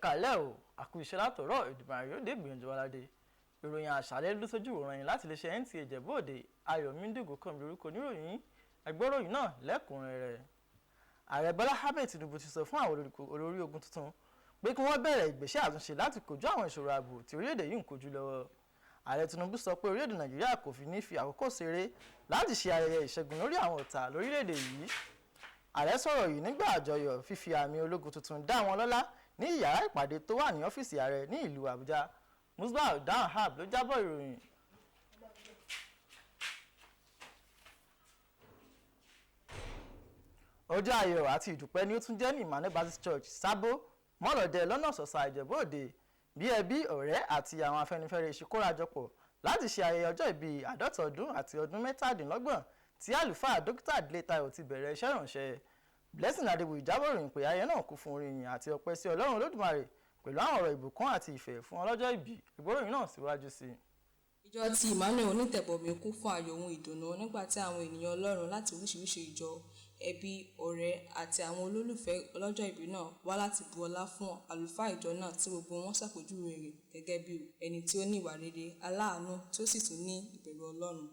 Ẹ̀kálẹ́ o, àkú iṣẹ́ látọ̀rọ̀ Èdùmàrè yóò dé gbìyànjú aládé. Ìròyìn àṣálẹ́ ló sójú ìròyìn láti lè ṣe Nta Ijebu Ode Iroyin kan lórúkọ oníròyìn ẹgbẹ́ròyìn náà lẹ́kùnrẹ́rẹ́. Ààrẹ Bọ́lá Ahmed Tinubu ti sọ fún àwọn olórí ogun tuntun pé kí wọ́n bẹ̀rẹ̀ ìgbésẹ̀ àtúnṣe láti kojú àwọn ìṣòro ààbò tí orílẹ̀-èdè yìí ń kojú lọ́wọ́. Ààrẹ Tinubu sọ pé orílẹ̀-èdè Nàìjíríà kò fi ní fi àkókò ṣeré láti ṣe ayẹyẹ ìṣẹ́gun lórí àwọn ọ̀tá lórílẹ̀-èdè yìí. Ààrẹ sọ̀rọ̀ yìí nígbà àjọyọ̀ fífi àmì ológun tuntun dá wọn lọ́lá ní yàrá ìpàdé tó wà ní ọ́fíìsì ààrẹ ní ìlú Àbújá. Musbah Dahab ló jábọ̀ ìròyìn. Ọjọ́ ayọ̀ àti ìdúpẹ́ ni ó tún jẹ́ ní Emmanuel Baptist Church Sábó Mọ́lọ́dẹ lọ́nà Ọ̀sọ̀sà Ìjẹ̀bú Òde bí ẹbí ọ̀rẹ́ àti àwọn afẹ́nifẹ́re ṣe kórajọpọ̀ láti ṣe ayẹyẹ ọjọ́ ìbí 50 ọdún àti ọdún 27 tí àlùfáà dókítà Adélé Táyọ̀ ti bẹ̀rẹ̀ iṣẹ́ ìránṣẹ́. Blessing Adébóyè jábọ̀ ìròyìn pé ayẹyẹ náà kún fún orin ìyìn àti ọpẹ́ sí Ọlọ́run Olódùmarè pẹ̀lú àwọn ọ̀rọ̀ ìbùkún àti ìfẹ́ fún ọlọ́jọ́ ìbí. Ìgbóròyìn náà síwájú sí i. Ìjọ ti Emmanuel onítẹ̀bọmi kún fún ayọ̀ ohun ìdùnnú nígbà tí àwọn ènìyàn Ọlọ́run láti oríṣiríṣi ìjọ, ẹbí, ọ̀rẹ́ àti àwọn olólùfẹ́ ọlọ́jọ́ ìbí náà wá láti bu ọlá fún àlùfáà ìjọ náà tí gbogbo wọn ṣàpèjúwe rẹ̀ gẹ́gẹ́ bí ẹni tí ó ní ìwà rere, aláàánú tí ó sì tún ní ìbẹ̀rù Ọlọ́run.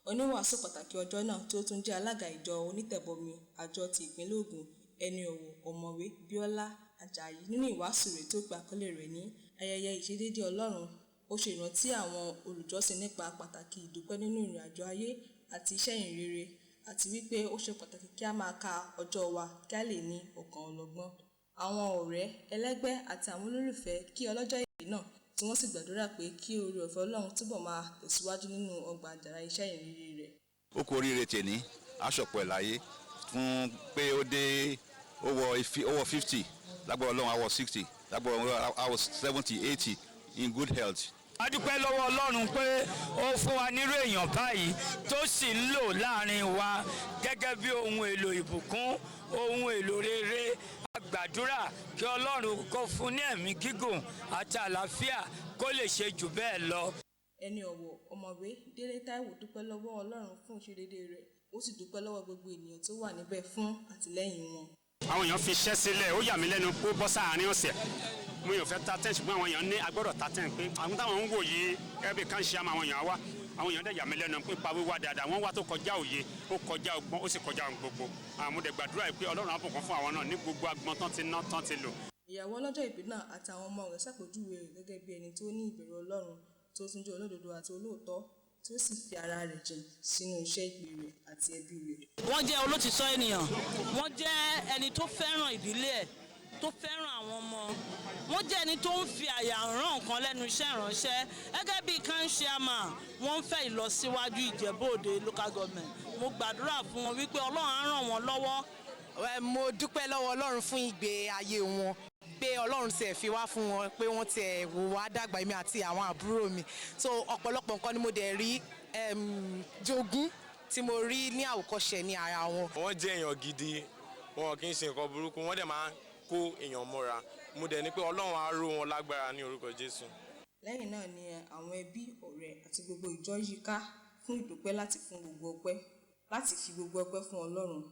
Oníwàásù pàtàkì ọjọ́ náà tí ó tún jẹ́ alága ìjọ onítẹ̀bọmi àjọ ti ìpínlẹ̀ Ògùn ẹni ọ̀wọ̀ ọ̀mọ̀wé Bíọ́lá Àjàyí nínú ìwàásù rẹ̀ tó pe àkọlé rẹ̀ ní ayẹyẹ ìṣedéédé Ọlọ́run. Ó ṣe ìrántí àwọn olùjọ́sìn nípa pàtàkì ìdúpẹ́ nínú ìrìn àjò ayé àti iṣẹ́ ìhìnrere àti wípé ó ṣe pàtàkì kí a máa ka ọjọ́ wa kí a lè ní ọkàn ọlọ́gbọ́n. Àwọn ọ̀rẹ́, ẹlẹ́gbẹ́ àti àwọn olólùfẹ́ kí ọlọ́jọ́ ìbí náà tí wọ́n sì gbàdúrà pé kí oore ọ̀fẹ́ Ọlọ́run túbọ̀ máa tẹ̀síwájú nínú ọgbà àjàrà iṣẹ́ ìhìnrere rẹ̀. Ó kú oríire tèní aṣọ̀pọ̀ ẹ̀ láyé fún pé ó wọ 50 lágbára Ọlọ́run á wọ 60 lágbára Ọlọ́run á wọ 70 80 in good health. A dúpẹ́ lọ́wọ́ Ọlọ́run pé ó fún wa nírú èèyàn báyìí tó sì ń lò láàrin wa gẹ́gẹ́ bí ohun èlò ìbùkún, ohun èlò rere. A gbàdúrà kí Ọlọ́run kó fún ní ẹ̀mí gígùn àti àlàáfíà kó lè ṣe jù bẹ́ẹ̀ lọ. Ẹni ọ̀wọ̀ ọ̀mọ̀wé Délé Táíwò dúpẹ́ lọ́wọ́ Ọlọ́run fún ìṣedéédé rẹ̀, ó sì dúpẹ́ lọ́wọ́ gbogbo ènìyàn tó wà níbẹ̀ fún àtìlẹ́yìn wọn. Àwọn èèyàn fi iṣẹ́ sílẹ̀, ó yà mí lẹ́nu pé ó bọ́ sáàárín ọ̀sẹ̀. Mo yàn fẹ́ ta tẹ́ǹ ṣùgbọ́n àwọn èèyàn ní agbọ́dọ̀ ta tẹ́ǹ pé àwọn táwọn ń wò yìí ẹbí kan ṣe àwọn èèyàn wá. Àwọn èèyàn dẹ̀ yà mí lẹ́nu pé pa wíwá dáadáa wọ́n wá tó kọjá òye, ó kọjá ọgbọ́n, ó sì kọjá ohun gbogbo. Mo dẹ̀ gbàdúrà pé Ọlọ́run á bùkún fún àwọn náà ní gbogbo agbọ́n tán ti ná tán ti lò. Ìyàwó ọlọ́jọ́ ìbí náà àti àwọn ọmọ rẹ̀ ṣàpèjúwe rẹ̀ gẹ́gẹ́ bí ẹni tó ní ìbẹ̀rù Ọlọ́run tó tún jẹ́ olódodo àti olóòótọ́ tí ó sì fi ara rẹ̀ jìn sínú iṣẹ́ ìpè rẹ̀ àti ẹbí rẹ̀. Wọ́n jẹ́ olótìsọ́ ènìyàn, wọ́n jẹ́ ẹni tó fẹ́ràn ìdílé ẹ̀, tó fẹ́ràn àwọn ọmọ, wọ́n jẹ́ ẹni tó ń fi àyà rán nǹkan lẹ́nu iṣẹ́ ìránṣẹ́ gẹ́gẹ́ bí kánsíámà. Wọ́n ń fẹ́ ìlọsíwájú Ìjẹ̀bú Òde local government. Mo gbàdúrà fún wọn wípé Ọlọ́run á ràn wọ́n lọ́wọ́. Mo dúpẹ́ lọ́wọ́ Ọlọ́run fún ìgbé ayé wọn, pé Ọlọ́run tiẹ̀ fi wá fún wọn, pé wọ́n tiẹ̀ wò wá dàgbà èmi àti àwọn àbúrò mi. So ọ̀pọ̀lọpọ̀ nǹkan ni mo dẹ̀ rí jogún tí mo rí ní àwòkọ́ṣe ní ara wọn. Wọ́n jẹ́ èèyàn gidi, wọn kì í ṣe nǹkan burúkú, wọ́n dẹ̀ máa ń kó èèyàn mọ́ra. Mo dẹ̀ ní pé Ọlọ́run á ró wọn lágbára ní orúkọ Jésù. Lẹ́yìn náà ni àwọn ẹbí, ọ̀rẹ́ àti gbogbo ìjọ yíká fún ìdúpẹ́ láti fi gbogbo ọpẹ́ fún Ọlọ́run.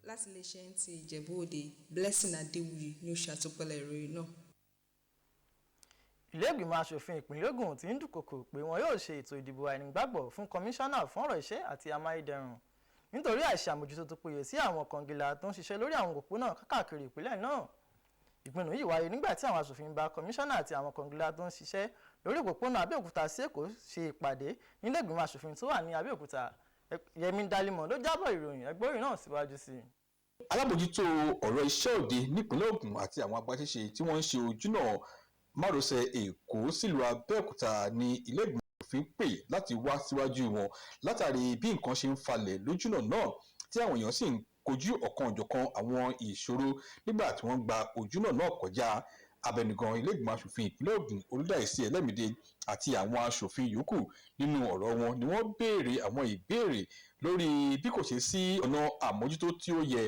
Láti lè ṣe Nta Ijebu Ode, Blessing Adébóyè ni ó ṣàtúpalẹ̀ ìròyìn náà. Ilé ìgbìmọ̀ aṣòfin ìpínlẹ̀ Ògùn ti ń dúnkòokò pé wọn yóò ṣe ètò ìdìbò àìnígbàgbọ́ fún kọmíṣánná fún ọ̀rọ̀ iṣẹ́ àti amáyédẹrùn nítorí àìṣàmójútó tó péye sí àwọn kọngilá tó ń ṣiṣẹ́ lórí àwọn òpópónà káàkiri ìpínlẹ̀ náà. Ìpinnu yìí wáyé nígbà tí àwọn aṣòfin bá kọmíṣánná àti àwọn kọngilá tó ń ṣiṣẹ́ lórí òpópónà Abẹ́òkúta sí Èkó ṣe ìpàdé nílé ìgbìmọ̀ aṣòfin tó wà ní Abẹ́òkúta. Yẹmi Dalímọ̀ ló jábọ̀ ìròyìn ẹgbẹ́rún náà síwájú sí i. Alábòjútó ọ̀rọ̀ iṣẹ́ òde nípínlẹ̀ Ògùn àti àwọn agbaṣẹ́ṣe tí wọ́n ń ṣe ojúnà márosẹ̀ Èkó sílùú Abẹ́òkúta ní ilé ìgbìmọ̀ òfin pè láti wá síwájú wọn látàrí bí nǹkan ṣe ń falẹ̀ lójúnà náà tí àwọn èèyàn sì ń kojú ọ̀kan-ò-jọ̀kan àwọn ìṣòro nígbà tí wọ́n gba ojúnà náà kọjá. Abẹnugan ilé ìgbìmọ̀ aṣòfin ìpínlẹ̀ Ògùn Olúdáìsí Ẹlẹ́mìdé àti àwọn aṣòfin yòókù nínú ọ̀rọ̀ wọn ni wọ́n béèrè àwọn ìbéèrè lórí bí kò ṣe sí ọ̀nà àmójútó tí ó yẹ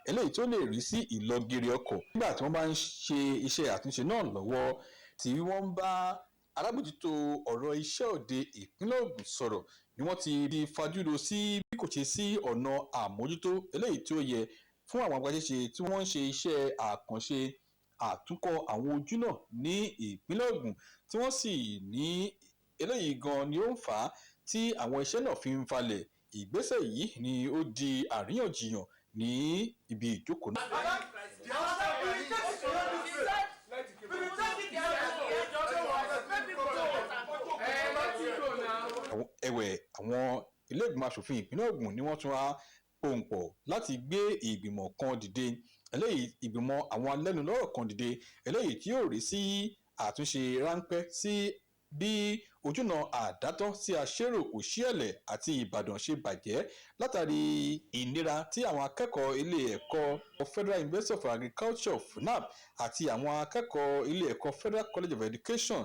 eléyìí tó lè rí sí ìlọgìrì ọkọ̀ nígbà tí wọ́n bá ń ṣe iṣẹ́ àtúnṣe náà lọ́wọ́. Tí wọ́n bá alábòjútó ọ̀rọ̀ iṣẹ́ òde ìpínlẹ̀ Ògùn sọ̀rọ̀ ni wọ́n ti di fajúro sí bí kò ṣe sí ọ̀nà àmójútó eléyìí tí ó yẹ fún àwọn agbaṣẹ́ṣe tí wọ́n ń ṣe iṣẹ́ àkànṣe àtúnkọ́ àwọn ojú náà ní ìpínlẹ̀ Ògùn tí wọ́n sì ní eléyìí gan ni ó ń fà á tí àwọn iṣẹ́ náà fi ń falẹ̀. Ìgbésẹ̀ yìí ni ó di àríyànjiyàn ní ibi ìjókòó náà. Ẹ̀wẹ̀ àwọn ilé ìgbìmọ̀ asòfin ìpínlẹ̀ Ògùn ni wọ́n tún wá pohùn pọ̀ láti gbé ìgbìmọ̀ kan dìde eléyìí ìgbìmọ̀ àwọn alẹ́nulọ́rọ̀ kan dìde eléyìí tí yóò rí sí àtúnṣe ráńpẹ́ sí bí ojúnà àdátọ́ sí Aṣérò Òṣìẹ̀lẹ̀ àti Ìbàdàn ṣe bàjẹ́ látàrí ìnira tí àwọn akẹ́kọ̀ọ́ ilé ẹ̀kọ́ Federal University of Agriculture FUNAB àti àwọn akẹ́kọ̀ọ́ ilé ẹ̀kọ́ Federal College of Education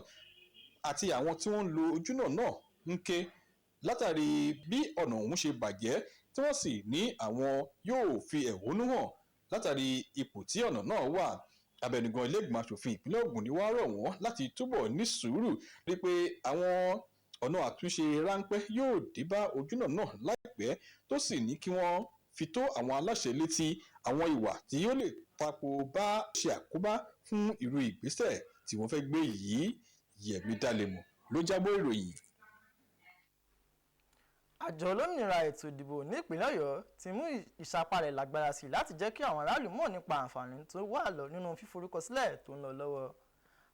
àti àwọn tí wọ́n ń lo ojúnà náà ń ké látàrí bí ọ̀nà ọ̀hún ṣe bàjẹ́ tí wọ́n sì ní àwọn yóò fi ẹ̀hónú hàn látàrí ipò tí ọ̀nà náà wà. Abẹnugan ilé ìgbìmọ̀ asòfin ìpínlẹ̀ Ògùn ni wọ́n rọ̀ wọ́n láti túbọ̀ ní sùúrù rí pé àwọn ọ̀nà àtúnṣe ráńpẹ́ yóò dé bá ojúnà náà láìpẹ́ tó sì ní kí wọ́n fi tó àwọn aláṣẹ létí àwọn ìwà tí yóò lè tapo bá ṣe àkóbá fún irú ìgbésẹ̀ tí wọ́n fẹ́ gbé yìí. Yẹ̀mí Dálẹ́mọ̀ ló jábọ̀ ìròyìn. Àjọ olómìnira ètò ìdìbò ní ìpínlẹ̀ Ọ̀yọ́ ti mú ìsapá rẹ̀ lágbára sí láti jẹ́ kí àwọn aráàlú mọ̀ nípa àǹfààní tó wà nínú fíforúkọsílẹ̀ tó ń lọ lọ́wọ́.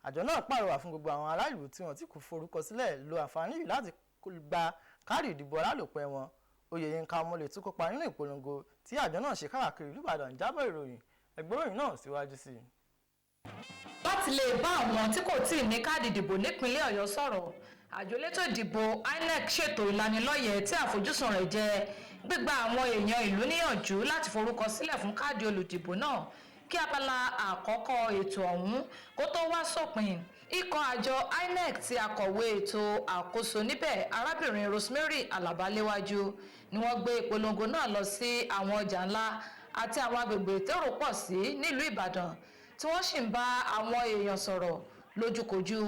Àjọ náà pàrọwà fún gbogbo àwọn aráàlú tí wọ́n ti kò forúkọsílẹ̀ lo àǹfààní yìí láti gba káàdì ìdìbò alálòpẹ́ wọn. Oyèyínká Ọmọlẹ̀ tún kópa nínú ìpolongo tí àjọ náà ṣe káàkiri ìlú Ìbàdàn jábọ̀ ìròyìn ẹgbẹ́ròyìn náà síwájú sí i. Láti lè bá àwọn tí kò tíì ní káàdì ìdìbò nípínlẹ̀ Ọ̀yọ́ sọ̀rọ̀, àjọ elétò ìdìbò INEC ṣètò ìlanilọ́yẹ̀ tí àfojúsùn rẹ̀ jẹ́ gbígba àwọn èèyàn ìlú níyànjú láti forúkọ sílẹ̀ fún káàdì olùdìbò náà kí abala àkọ́kọ́ ètò ọ̀hún kó tó wá sópin. Ikọ̀ àjọ INEC tí akọ̀wé ètò àkóso níbẹ̀ arábìnrin Rosemary Alabaléwájú ni wọ́n gbé ìpolongo náà lọ sí àwọn ọjà ńlá àti àwọn agbègbè tèrò pọ̀ sí nílùú Ìbàdàn tí wọ́n sì ń bá àwọn èèyàn sọ̀rọ̀ lójúkojú.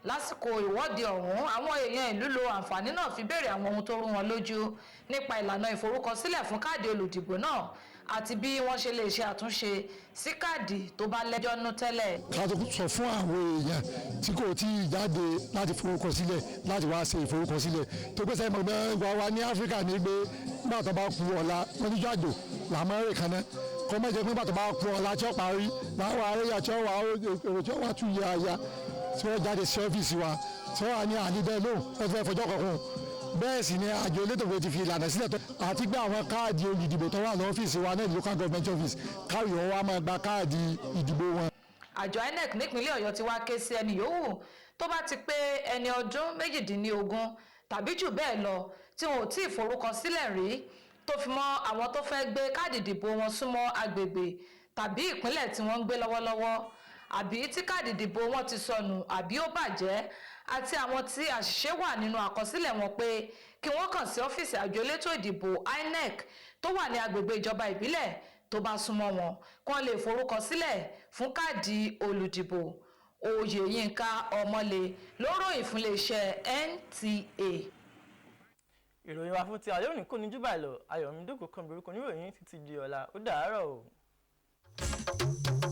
Lásìkò ìwọ́de ọ̀hún, àwọn èèyàn ìlú lo àǹfààní náà fi béèrè àwọn ohun tó rú wọn lójú nípa ìlànà ìforúkọsílẹ̀ fún káàdì olùdìbò náà àti bí wọ́n ṣe lè ṣe àtúnṣe sí káàdì tó bá lẹ́jọ́ nú tẹ́lẹ̀. ká tó sọ fún àwọn èèyàn tí kò tí ì jáde láti forúkọsílẹ̀ láti wá ṣe ìforúkọsílẹ̀ tó gbèsè ìmọ̀ wa ní Áfíríkà ní gbé nígbà tó bá ku ọ̀la wọ́n níjọ́ àjò làmọ́ rè kan náà kọ́ mọ́ jẹ́ pé nígbà tó bá ku ọ̀la tí ó parí láwọn aréyà tí ó wà èrò tí ó wà tún yẹ àyà tí wọ́n jáde sí ọ́fíìsì wa tí wọ́n wà ní àníbẹ̀ lóhùn wọ́n ti fẹ́ fọjọ́ kọ̀ọ̀kan bẹ́ẹ̀ sì ni àjọ elétò ìdìbò ti fi ìlànà sílẹ̀ tó àti gbé àwọn káàdì olùdìbò tó wà ní ọ́fíìsì wa náà local government office káwé wọn wá máa gba káàdì ìdìbò wọn. Àjọ INEC nípínlẹ̀ Ọ̀yọ́ ti wá ké sí ẹni yòówù tó bá ti pé ẹni ọdún 18 tàbí jù bẹ́ẹ̀ lọ tí wọn ò tí ì forúkọ sílẹ̀ rí tó fi mọ́ àwọn tó fẹ́ gbé káàdì ìdìbò wọn súnmọ́ agbègbè tàbí ìpínlẹ̀ tí wọ́n ń gbé lọ́wọ́lọ́wọ́ àbí tí káàdì ìdìbò wọn ti sọnù àbí ó bàjẹ́ àti àwọn tí àṣìṣe wà nínú àkọsílẹ̀ wọn pé kí wọ́n kàn sí ọ́fíìsì àjọ elétò ìdìbò INEC tó wà ní agbègbè ìjọba ìbílẹ̀ tó bá súnmọ́ wọn kí wọ́n lè forúkọ sílẹ̀ fún káàdì olùdìbò. Oyèyínká Ọmọlẹ̀ ló ròyìn fún iléeṣẹ́ NTA. Ìròyìn wa fún ti àlẹ́ òní kò ní jù báyìí lọ. Ayọ̀mídé kò kàn bí orúkọ oníròyìn títí di ọ̀la ó dàárọ̀ o.